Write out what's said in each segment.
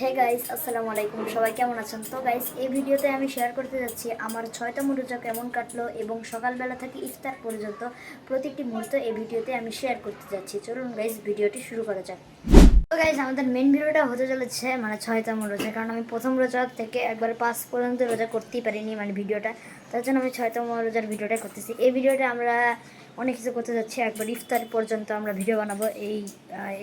Hey guys, আসসালামু আলাইকুম। সবাই কেমন আছেন? তো গাইস, এই ভিডিওতে আমি শেয়ার করতে যাচ্ছি আমার 6তম রোজা কেমন কাটলো এবং সকালবেলা থেকে ইফতার পর্যন্ত প্রতিটি মুহূর্ত এই ভিডিওতে আমি শেয়ার করতে যাচ্ছি। চলুন গাইস, ভিডিওটি শুরু করা যাক। তো গাইস, আমাদের মেন ভিডিওটা হতে চলেছে 6তম রোজা, কারণ আমি প্রথম রোজা থেকে একবার 5 পর্যন্ত রোজা করতেই পারিনি ভিডিওটা। তার জন্য আমি 6তম রোজার ভিডিওটা করতেছি। এই ভিডিওটা আমরা অনেক কিছু করতে যাচ্ছি। একবার ইফতার পর্যন্ত আমরা ভিডিও বানাবো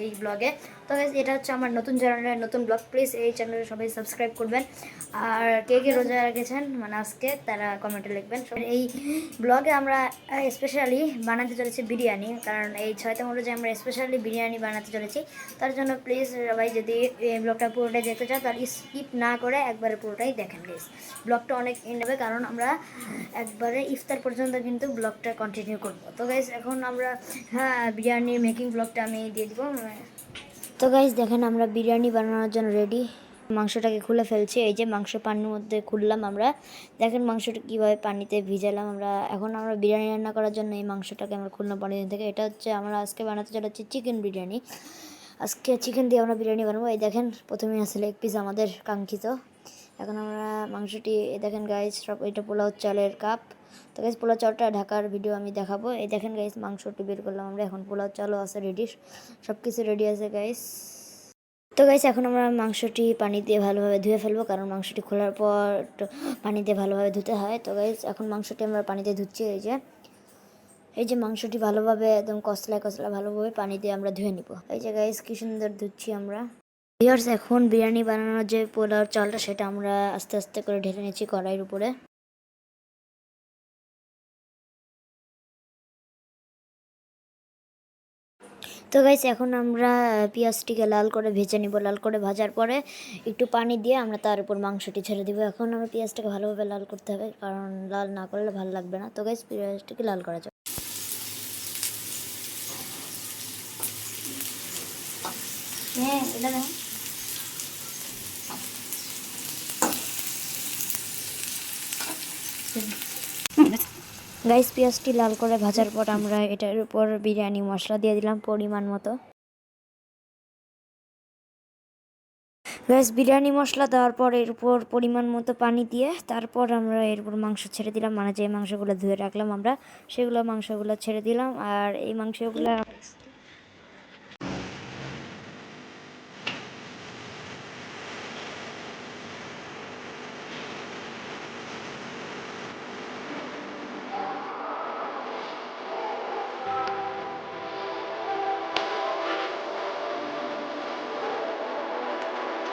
এই ব্লগে। তো গাইস, এটা হচ্ছে আমার নতুন চ্যানেলের নতুন ব্লগ। প্লিজ এই চ্যানেলে সবাই সাবস্ক্রাইব করবেন। আর কে কে রোজা রেখেছেন আজকে তারা কমেন্টে লিখবেন। এই ব্লগে আমরা স্পেশালি বানাতে চলেছি বিরিয়ানি, কারণ এই 6তম রোজা আমরা স্পেশালি বিরিয়ানি বানাতে চলেছি। তার জন্য প্লিজ সবাই যদি এই ব্লগটা পুরোটাই দেখতে চাও তাহলে স্কিপ না করে একবারে পুরোটাই দেখেন প্লিজ। ব্লগটা অনেক এন্ড হবে, কারণ আমরা একবারে ইফতার পর্যন্ত কিন্তু ব্লগটা কন্টিনিউ করবো। তো গাইজ, এখন আমরা বিরিয়ানির মেকিং ব্লগটা আমি দিয়ে দিব। তো গাইজ দেখেন, আমরা বিরিয়ানি বানানোর জন্য রেডি। মাংসটাকে খুলে ফেলছি। এই যে মাংস পানির মধ্যে খুললাম আমরা। দেখেন মাংসটা কীভাবে পানিতে ভিজালাম আমরা। এখন আমরা বিরিয়ানি রান্না করার জন্য এই মাংসটাকে আমরা খুললাম পানি থেকে। এটা হচ্ছে আমরা আজকে বানাতে চলেছি চিকেন বিরিয়ানি। আজকে চিকেন দিয়ে আমরা বিরিয়ানি বানাবো। এই দেখেন, প্রথমে আসলে এক পিস আমাদের কাঙ্ক্ষিত। এখন আমরা মাংসটি দেখেন গাইজ, সব এটা পোলাও চালের কাপ। তো গাইজ, পোলাও চালটা ঢাকার ভিডিও আমি দেখাবো। এই দেখেন গাইজ, মাংসটি বের করলাম আমরা। এখন পোলাও চালও আছে রেডি, সব কিছু রেডি আছে গাইজ। তো গাইজ, এখন আমরা মাংসটি পানি দিয়ে ভালোভাবে ধুয়ে ফেলবো, কারণ মাংসটি খোলার পর পানি দিয়ে ভালোভাবে ধুতে হয়। তো গাইজ, এখন মাংসটি আমরা পানিতে ধুচ্ছি। এই যে মাংসটি ভালোভাবে একদম কসলায় ভালোভাবে পানি দিয়ে আমরা ধুয়ে নিব। এই যে গাইজ, কি সুন্দর ধুচ্ছি আমরা। ভিউয়ার্স, এখন বিরিয়ানি বানানোর যে পোলাও চালটা সেটা আমরা আস্তে আস্তে করে ঢেলে নিচ্ছি কড়াইয়ের উপরে। তো গাইস, এখন আমরা পেঁয়াজটিকে লাল করে ভেজে নিব। লাল করে ভাজার পরে একটু পানি দিয়ে আমরা তার উপর মাংসটি ছেড়ে দিব। এখন আমরা পেঁয়াজটাকে ভালোভাবে লাল করতে হবে, কারণ লাল না করলে ভালো লাগবে না। তো গাইস, পেঁয়াজটাকে লাল করা যাবে। হ্যাঁ, এটা দেখো। গাইস, পেঁয়াজটি লাল করে ভাজার পর আমরা এটার উপর বিরিয়ানি মশলা দিয়ে দিলাম পরিমাণ মতো। গাইস, বিরিয়ানি মশলা দেওয়ার পর এর উপর পরিমাণ মতো পানি দিয়ে তারপর আমরা এর উপর মাংস ছেড়ে দিলাম। যে মাংসগুলো ধুয়ে রাখলাম আমরা, সেগুলো মাংসগুলো ছেড়ে দিলাম। আর এই মাংসগুলো